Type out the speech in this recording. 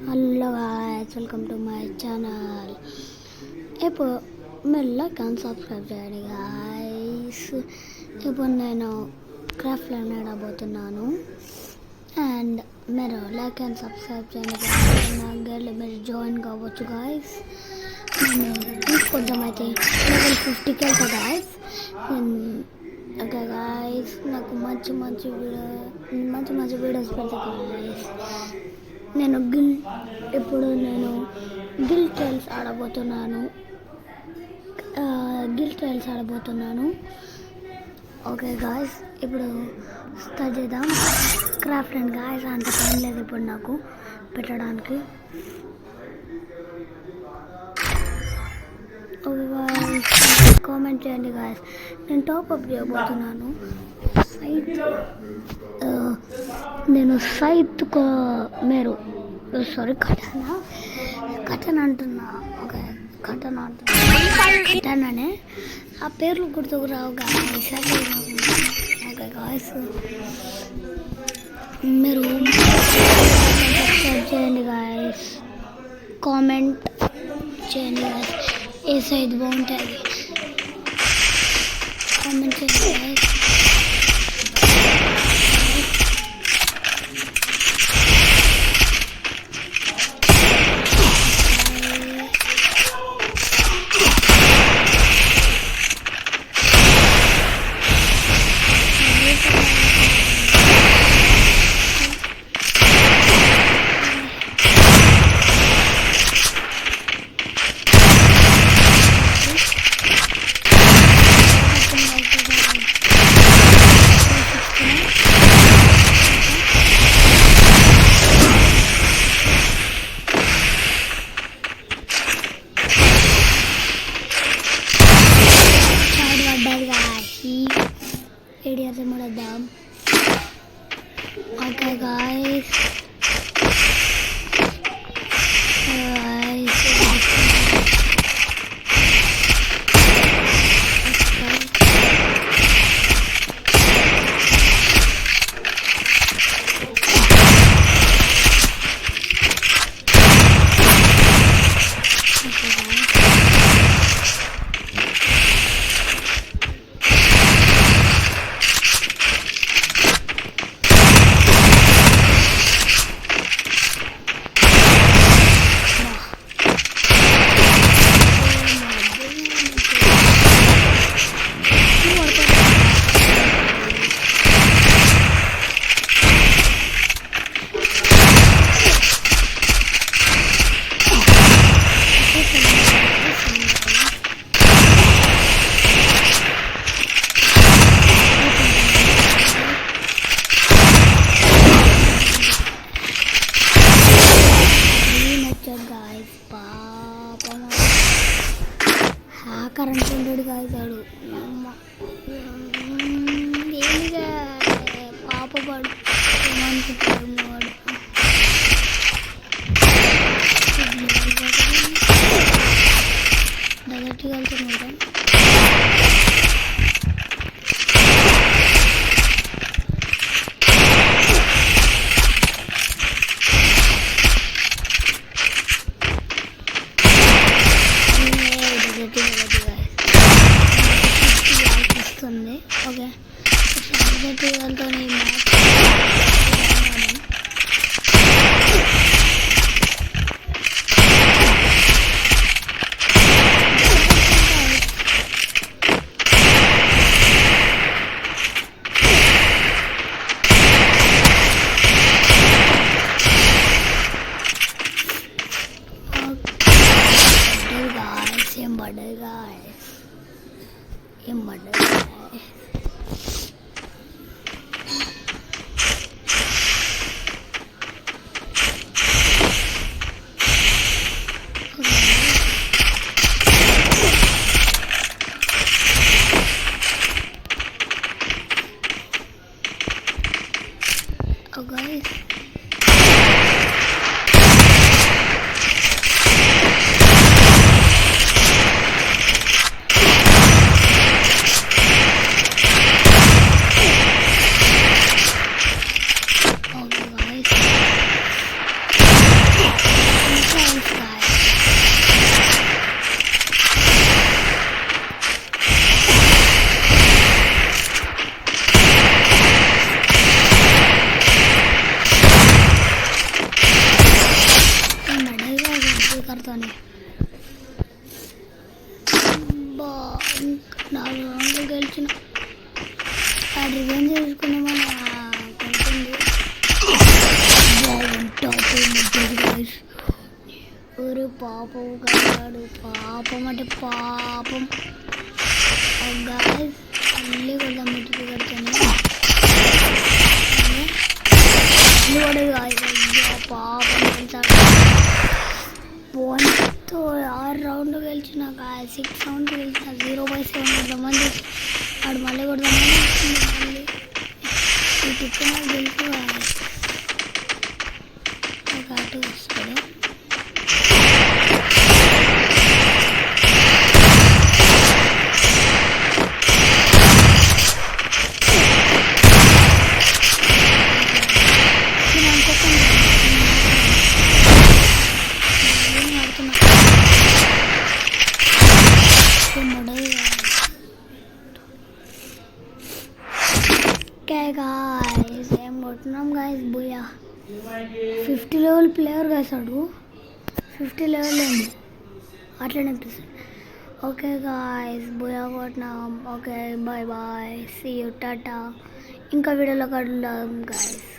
Hello guys, welcome to my channel. ఇప్పుడు మీరు like and subscribe చేయండి గాయ్స్. ఇప్పుడు నేను క్రాఫ్ట్ లైన్ ఆడబోతున్నాను అండ్ మీరు లైక్ అండ్ సబ్స్క్రైబ్ చేయండి గాయ్స్. నా గేర్లో మీరు జాయిన్ కావచ్చు గాయ్స్. నేను కొంచెం అయితే లెవెల్ 50కి వెళ్తా గాయ్స్. ఓకే గాయ్స్, నాకు మంచి వీడియోస్ పెడతా గాయ్స్. నేను గిల్ ట్రైల్స్ ఆడబోతున్నాను. ఓకే గాయ్స్, ఇప్పుడు స్టార్ట్ చేద్దాం. క్రాఫ్ట్ అండ్ గాయ్స్ అంత టైం లేదు ఇప్పుడు నాకు పెట్టడానికి. ఓకే గాయ్స్, కామెంట్ చేయండి గాయ్స్. నేను టాప్అప్ చేయబోతున్నాను. నేను కటన్ అంటున్నా. ఓకే, కటననే ఆ పేర్లు గుర్తుకు రావు గాయ్స్. ఓకే గాయ్స్, మీరు సబ్స్క్రైబ్ చేయండి గాయ్స్, కామెంట్ చేయండి గాయ్స్. ఏ సైజ్ బాగుంటుంది కామెంట్ చేయండి గాయ్స్. ఏడియాతో మొదలుద్దాం. ఓకే గాయ్స్, కరెంట్ ఉండడు కాదు ఏమిగా పాపడు ఏమనుకుంటాడు వాడు. డైరెక్ట్గా వెళ్తున్నాడు. ఓకే, వెళ్తాను. ఏం పడ్డది guys. కొడతాను. 4 రౌండ్లు గెలిచిన రివెంజ్ చేసుకున్నామని కొంటుంది. ఊరు పాపం కాదు, పాపం అంటే పాపం. గాయస్ మళ్ళీ కొడదాం, ముట్టుకు కడతాను. పాపం 6 రౌండ్లు గెలిచిన, 6 రౌండ్లు గెలిచిన 0/7 కొడదామని వాడు మళ్ళీ కొడదామని మళ్ళీ ఈ టిప్పు నాకు గెలుపు అటు వస్తాడు. guys, ఏం కొట్టినాం గాయస్. బోయా 50 లెవెల్ ప్లేయర్ కాసాడు. 50 లెవెల్ ఉంది అట్లనే అనిపిస్తుంది. ఓకే గాయస్, బోయా కొట్టినాం. Okay bye bye, see you, tata. ఇంకా వీడియోలో కలుద్దాం గాయస్.